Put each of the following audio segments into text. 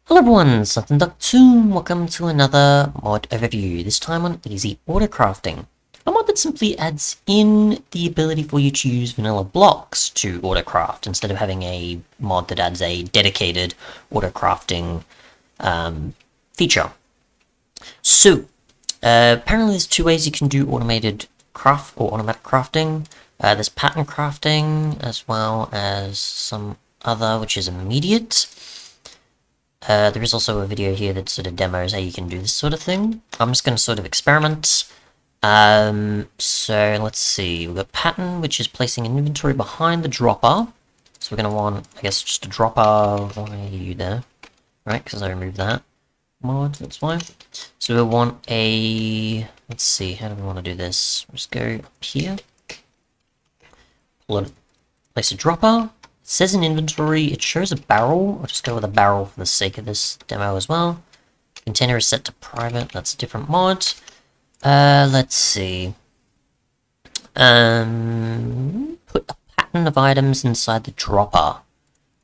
Hello everyone, Something Duck 2, welcome to another mod overview, this time on EasyAutoCrafting. A mod that simply adds in the ability for you to use vanilla blocks to autocraft, instead of having a mod that adds a dedicated autocrafting feature. So, apparently there's two ways you can do automated craft or automatic crafting. There's pattern crafting, as well as some other, which is immediate. There is also a video here that sort of demos how you can do this sort of thing. I'm just going to sort of experiment. So let's see. We've got pattern, which is placing an inventory behind the dropper. So we're going to want, I guess, just a dropper. Why are you there? Right, because I removed that mod, that's why. So we want a, let's see, how do we want to do this? Just go up here. Place a dropper. It says in inventory, it shows a barrel. I'll just go with a barrel for the sake of this demo as well. Container is set to private, that's a different mod. Let's see. Put a pattern of items inside the dropper.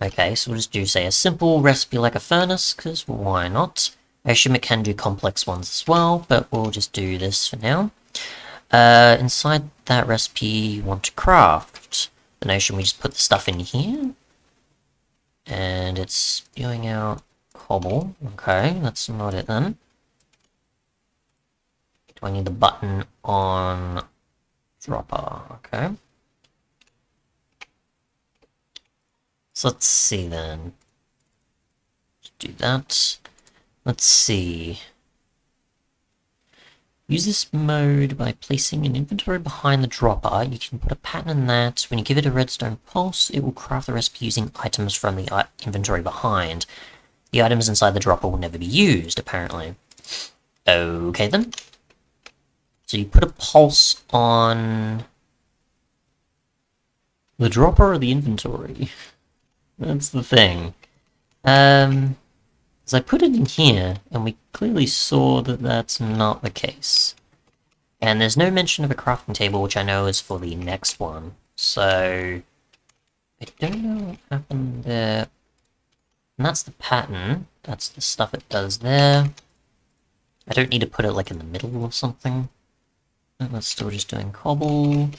Okay, so we'll just do, say, a simple recipe like a furnace, because why not? I assume it can do complex ones as well, but we'll just do this for now. Inside that recipe, you want to craft. The notion we just put the stuff in here. And it's spewing out cobble. Okay, that's not it then. Do I need the button on dropper? Okay. So let's see then. Let's do that. Let's see. Use this mode by placing an inventory behind the dropper. You can put a pattern in that. When you give it a redstone pulse, it will craft the recipe using items from the inventory behind. The items inside the dropper will never be used, apparently. Okay then. So you put a pulse on the dropper or the inventory? That's the thing. As I put it in here, and we clearly saw that that's not the case. And there's no mention of a crafting table, which I know is for the next one. So, I don't know what happened there. And that's the pattern. That's the stuff it does there. I don't need to put it like in the middle or something. And that's still just doing cobble.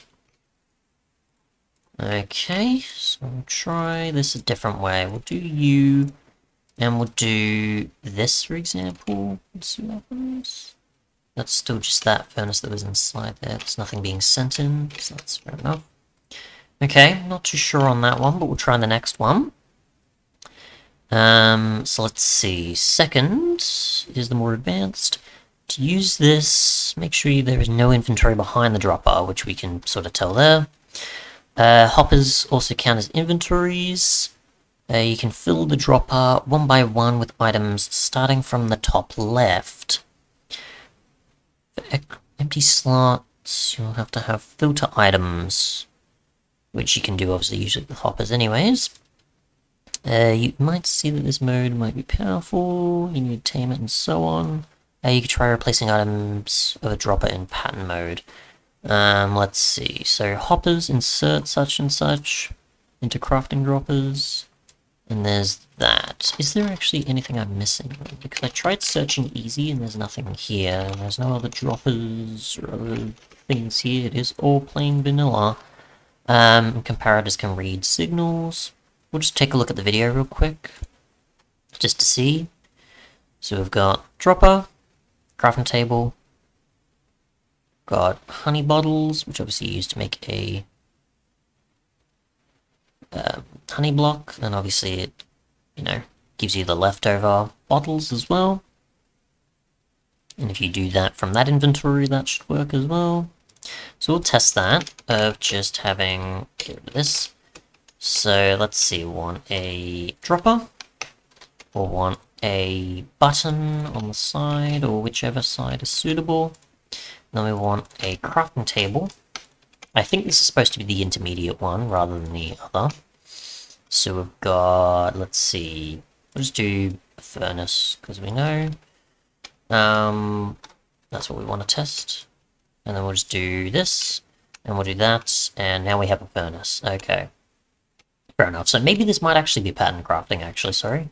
Okay, so we'll try this a different way. We'll do you. And we'll do this, for example. Let's see what happens. That's still just that furnace that was inside there. There's nothing being sent in, so that's fair enough. Okay, not too sure on that one, but we'll try the next one. So let's see. Second is the more advanced. To use this, make sure there is no inventory behind the dropper, which we can sort of tell there. Hoppers also count as inventories. You can fill the dropper one by one with items starting from the top left. For empty slots, you'll have to have filter items, which you can do obviously usually with hoppers anyways. You might see that this mode might be powerful, you need to tame it and so on. You could try replacing items of a dropper in pattern mode. Let's see, so hoppers insert such and such into crafting droppers. And there's that. Is there actually anything I'm missing? Because I tried searching easy and there's nothing here. And there's no other droppers or other things here. It is all plain vanilla. Comparators can read signals. We'll just take a look at the video real quick. Just to see. So we've got dropper, crafting table. Got honey bottles, which obviously you use to make a honey block, and obviously it, gives you the leftover bottles as well. And if you do that from that inventory, that should work as well. So we'll test that of just having, get rid of this. So let's see, we want a dropper, or want a button on the side, or whichever side is suitable. And then we want a crafting table. I think this is supposed to be the intermediate one rather than the other. So we've got, let's see, we'll just do a furnace because we know. That's what we want to test. And then we'll just do this, and we'll do that, and now we have a furnace. Okay. Fair enough. So maybe this might actually be pattern crafting, actually, sorry.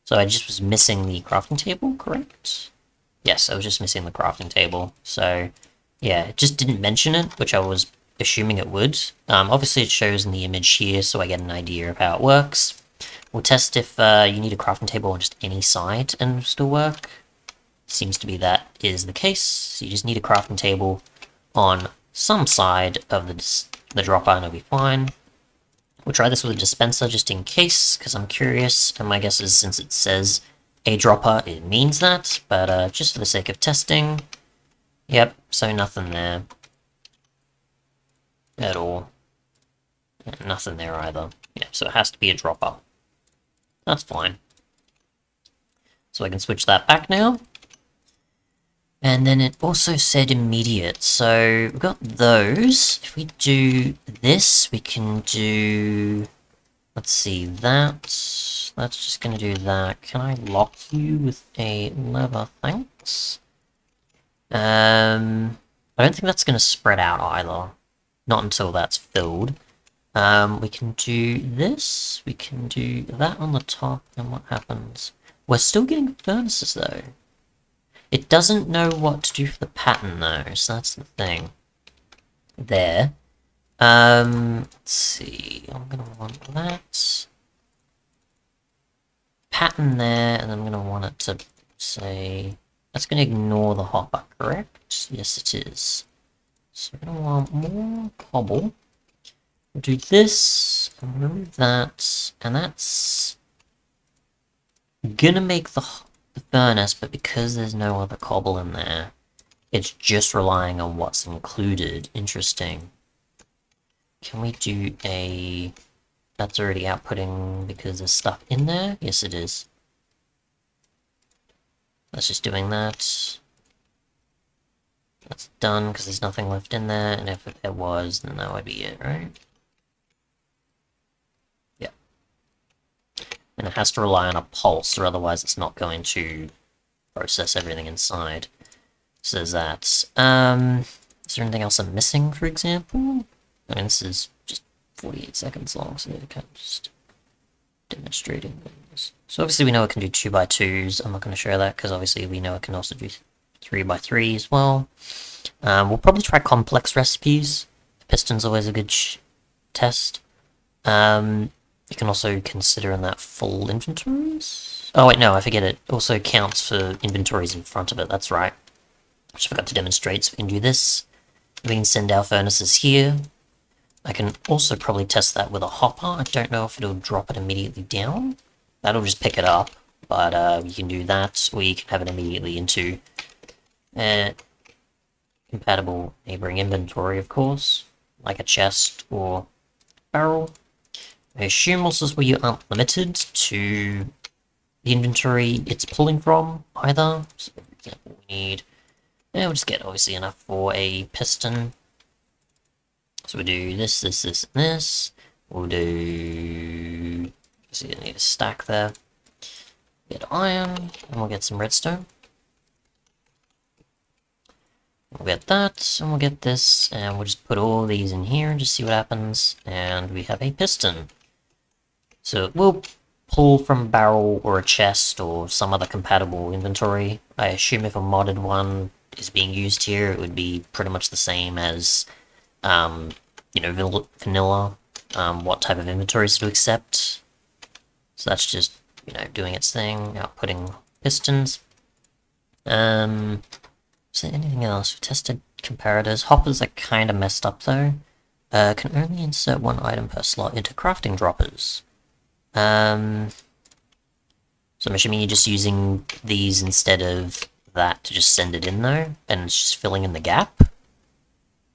So I just was missing the crafting table, correct? Yes, I was just missing the crafting table. So yeah, it just didn't mention it, which I was assuming it would. Obviously it shows in the image here, so I get an idea of how it works. We'll test if you need a crafting table on just any side and it'll still work. Seems to be that is the case. So you just need a crafting table on some side of the dropper and it'll be fine. We'll try this with a dispenser just in case, because I'm curious, and my guess is since it says a dropper, it means that, but just for the sake of testing, yep, so nothing there at all. And nothing there either. Yeah, so it has to be a dropper. That's fine. So I can switch that back now. And then it also said immediate, so we've got those. If we do this, we can do... Let's see, that's just gonna do that. Can I lock you with a lever? Thanks. I don't think that's gonna spread out either. Not until that's filled. We can do this, we can do that on the top, and what happens? We're still getting furnaces though. It doesn't know what to do for the pattern though, so that's the thing. There. Let's see, I'm gonna want that. Pattern there, and I'm gonna want it to say... That's gonna ignore the hopper, correct? Yes, it is. So we're gonna want more cobble. We'll do this, and remove that, and that's gonna make the furnace, but because there's no other cobble in there, it's just relying on what's included. Interesting. Can we do a... That's already outputting because there's stuff in there? Yes, it is. That's just doing that. That's done because there's nothing left in there, and if there was, then that would be it, right? Yeah. And it has to rely on a pulse, or otherwise it's not going to process everything inside. So there's that. Is there anything else I'm missing, for example? I mean, this is just 48 seconds long, so they're kind of just demonstrating things. So obviously we know it can do 2x2s. I'm not going to show that because obviously we know it can also do 3x3 as well. We'll probably try complex recipes. Piston's always a good test. You can also consider in that full inventories. Oh wait, no, I forget it. Also counts for inventories in front of it, that's right. I just forgot to demonstrate, so we can do this. We can send our furnaces here. I can also probably test that with a hopper. I don't know if it'll drop it immediately down. That'll just pick it up, but you can do that, or you can have it immediately into compatible neighboring inventory, of course, like a chest or barrel. I assume also where you aren't limited to the inventory it's pulling from either. So for example, we need... we'll just get obviously enough for a piston. So we'll do this, this, this, and this. We'll do... So you need a stack there. Get iron, and we'll get some redstone. We'll get that, and we'll get this, and we'll just put all these in here and just see what happens. And we have a piston. So it will pull from a barrel or a chest or some other compatible inventory. I assume if a modded one is being used here, it would be pretty much the same as... you know, vanilla, what type of inventories to accept. So that's just, you know, doing its thing, outputting pistons. Is there anything else? We tested comparators. Hoppers are kind of messed up though. Can only insert one item per slot into crafting droppers. So I'm assuming you're just using these instead of that to just send it in though, and it's just filling in the gap.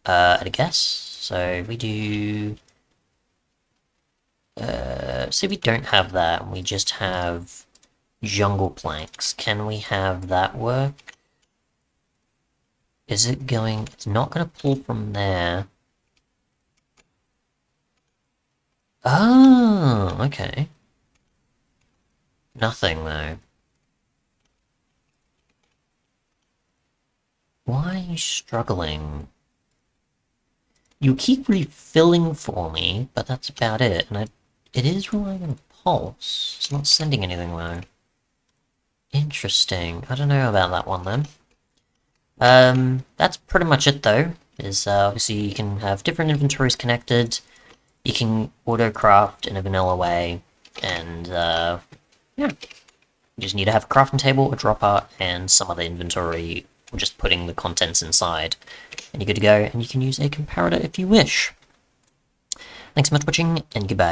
I guess. So if we do... say we don't have that, and we just have jungle planks. Can we have that work? Is it going... It's not going to pull from there. Oh, okay. Nothing, though. Why are you struggling? You keep refilling for me, but that's about it, and it is relying on pulse. It's not sending anything, though. Interesting. I don't know about that one then. That's pretty much it though. Is obviously you can have different inventories connected. You can auto-craft in a vanilla way, and yeah, you just need to have a crafting table, a dropper, and some other inventory, or just putting the contents inside, and you're good to go. And you can use a comparator if you wish. Thanks so much for watching, and goodbye.